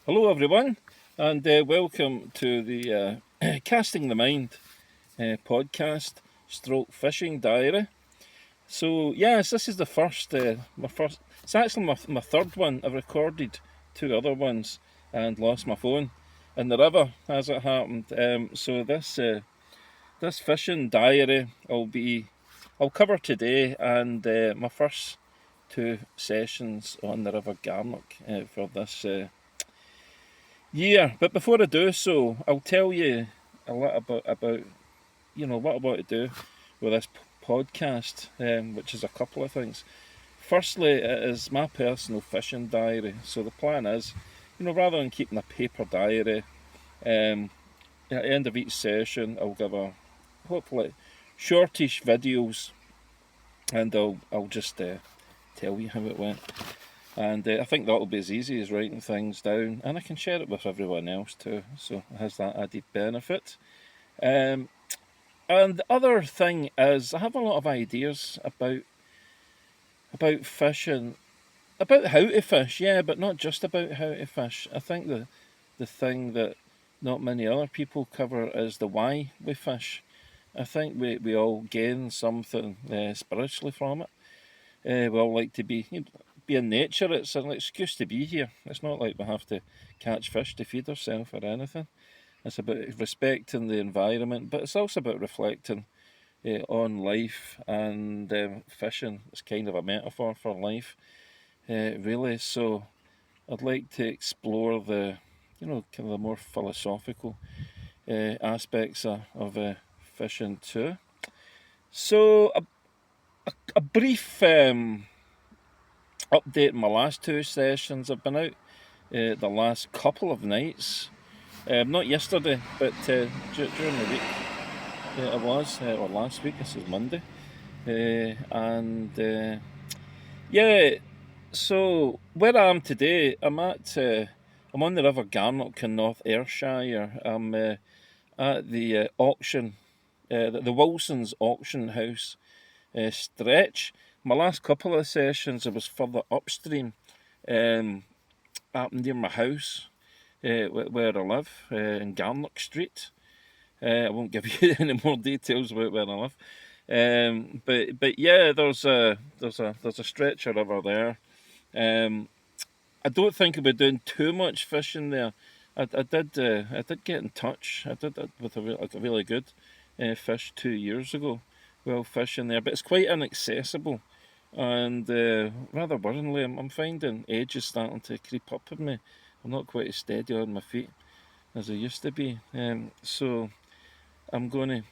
Hello, everyone, and welcome to the Casting the Mind podcast stroke fishing diary. So, yes, this is the first, my first, it's actually my third one. I've recorded two other ones and lost my phone in the river as it happened. This fishing diary I'll cover today and my first two sessions on the River Garnock for this year. But before I do so, I'll tell you a little bit about what I want to do with this podcast, which is a couple of things. Firstly, it is my personal fishing diary. So the plan is, rather than keeping a paper diary, um, at the end of each session, I'll give a hopefully shortish videos, and I'll just tell you how it went. And I think that'll be as easy as writing things down, and I can share it with everyone else too. So it has that added benefit. Um, and the other thing is, I have a lot of ideas about fishing, about how to fish, yeah, but not just about how to fish. I think the thing that not many other people cover is the why we fish. I think we all gain something spiritually from it. We all like to be in nature. It's an excuse to be here. It's not like we have to catch fish to feed ourselves or anything. It's about respecting the environment, but it's also about reflecting on life, and fishing is kind of a metaphor for life, really. So I'd like to explore kind of the more philosophical aspects of fishing too. So a brief update in my last two sessions. I've been out the last couple of nights. Not yesterday, but during the week it was, or last week. This is Monday, and yeah. So where I am today, I'm on the River Garnock in North Ayrshire. I'm at the auction, the Wilson's auction house stretch. My last couple of sessions, I was further upstream, um, up near my house, where I live, in Garnock Street. I won't give you any more details about where I live. But yeah, there's a stretcher over there. I don't think I'll be doing too much fishing there. I did get in touch. I did it with a really good fish 2 years ago. Well, fishing there, but it's quite inaccessible, and rather worryingly, I'm finding age is starting to creep up on me. I'm not quite as steady on my feet as I used to be. So I'm going to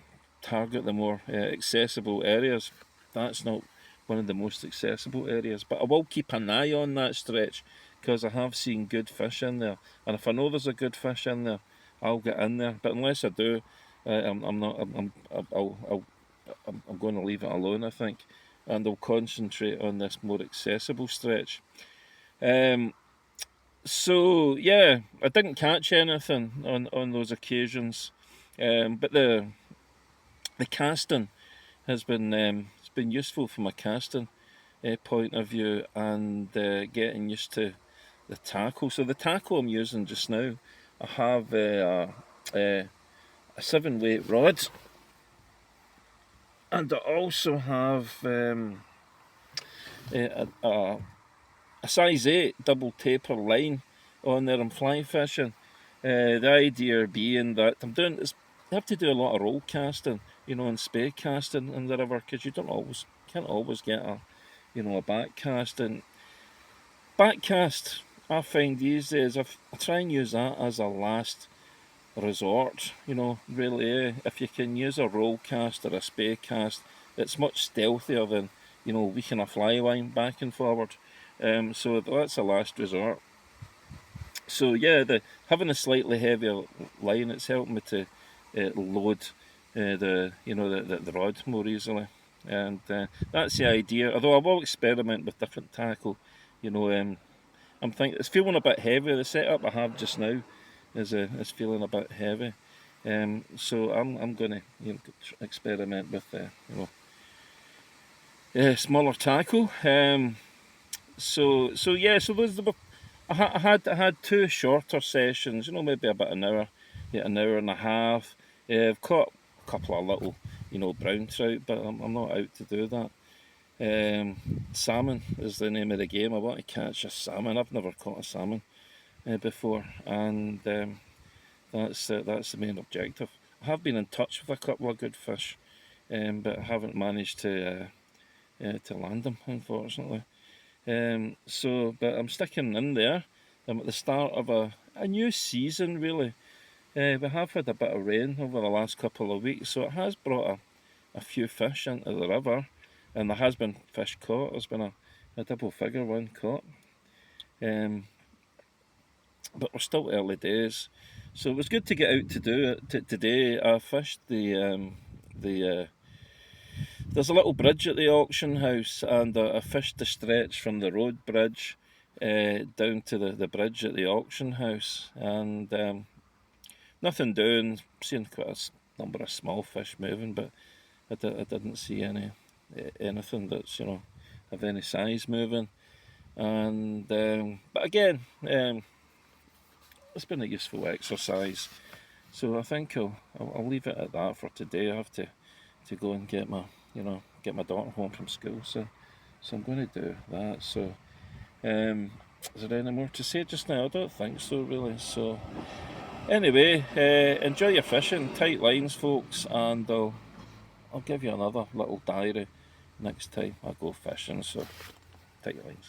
target the more accessible areas. That's not one of the most accessible areas, but I will keep an eye on that stretch because I have seen good fish in there, and if I know there's a good fish in there, I'll get in there. But unless I do, I'm not. I'm going to leave it alone, I think, and I'll concentrate on this more accessible stretch. Um, so yeah, I didn't catch anything on those occasions, but the casting has been it's been useful from a casting point of view, and getting used to the tackle. So the tackle I'm using just now, I have a 7 weight rod, and I also have a size 8 double taper line on there. I'm fly fishing. The idea being that I'm doing this, you have to do a lot of roll casting, and spey casting in the river because you can't always get a back cast. And back cast, I find these days, I try and use that as a last resort. Really, if you can use a roll cast or a spey cast, it's much stealthier than weaking a fly line back and forward. So that's a last resort. So yeah, the having a slightly heavier line, it's helped me to load the rod more easily, and that's the idea. Although I will experiment with different tackle, I'm thinking it's feeling a bit heavy. The setup I have just now is feeling a bit heavy, so I'm gonna experiment with smaller tackle. So yeah, so those I had two shorter sessions, maybe about an hour, yeah, an hour and a half. I've caught a couple of little, brown trout, but I'm not out to do that. Salmon is the name of the game. I want to catch a salmon. I've never caught a salmon before, and that's the main objective. I have been in touch with a couple of good fish, but I haven't managed to land them, unfortunately. But I'm sticking in there. I'm at the start of a new season, really. We have had a bit of rain over the last couple of weeks, so it has brought a few fish into the river, and there has been fish caught. There's been a double figure one caught. Um, but we're still early days, so it was good to get out to do it today. I fished the there's a little bridge at the auction house, and I fished the stretch from the road bridge down to the bridge at the auction house, and nothing doing. Seeing quite a number of small fish moving, but I didn't see anything that's of any size moving. And but again, it's been a useful exercise. So I think I'll leave it at that for today. I have to go and get my daughter home from school. So I'm going to do that. So is there any more to say just now? I don't think so, really. So anyway, enjoy your fishing, tight lines, folks, and I'll give you another little diary next time I go fishing. So tight lines.